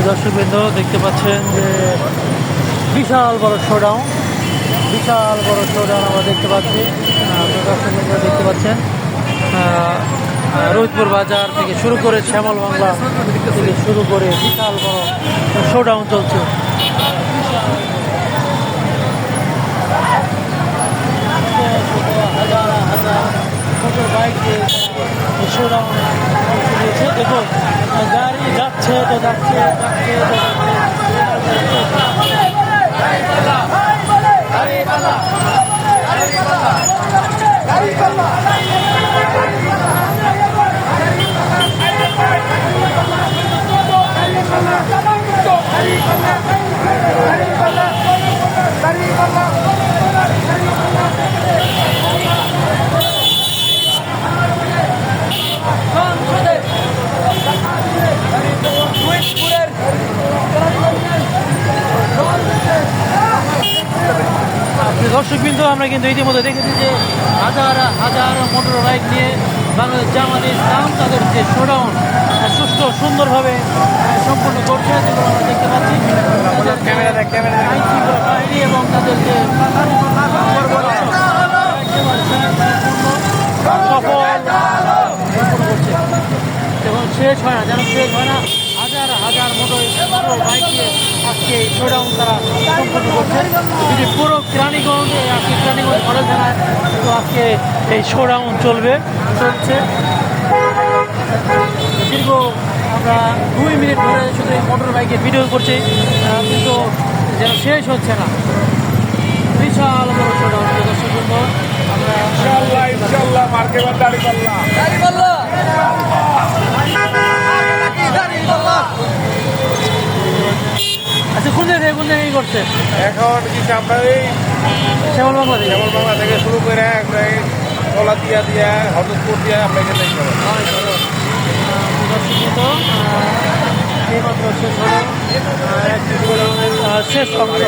দর্শকবৃন্দ দেখতে পাচ্ছেন যে বিশাল বড় শোডাউন আমরা দেখতে পাচ্ছি। দর্শকবৃন্দ দেখতে পাচ্ছেন রোহিতপুর বাজার থেকে শুরু করে শ্যামল বাংলা থেকে শুরু করে বিশাল বড় শোডাউন চলছে। হাজার হাজার মোটর বাইক দিয়ে শোডাউন দিয়েছে। দেখুন গাড়ি যাচ্ছে তো যাচ্ছে দর্শকবৃন্দ আমরা কিন্তু ইতিমধ্যে দেখেছি যে হাজার হাজার মোটর বাইক নিয়ে বাংলাদেশ জামাতে ইসলাম তাদের যে শোডাউন সুষ্ঠু সুন্দরভাবে সম্পন্ন করছে, যেগুলো আমরা দেখতে পাচ্ছি বাহিনী এবং তাদের যে সফল করছে এবং শেষ হয় না হাজার হাজার মোটর বাইক নিয়ে আজকে এই শোডাউন তারা সম্পন্ন করছে। যদি পুরো কেরানীগঞ্জ মডেল থানায় তো আজকে এই শোডাউন চলছে। দীর্ঘ আমরা 2 মিনিট ধরে শুধু এই মোটর বাইকে ভিডিও করছি, কিন্তু যেন শেষ হচ্ছে না। বিশাল বড় শোডাউন দর্শকবৃন্দ আমরা আচ্ছা কোন জায়গায় করছে এখন কি আমরা এই শ্যামল বাংলা থেকে শুরু করে কলা দিয়া হরদপুর দিয়া আমরা এখানে এইমাত্র শেষ হলো শেষ অংশ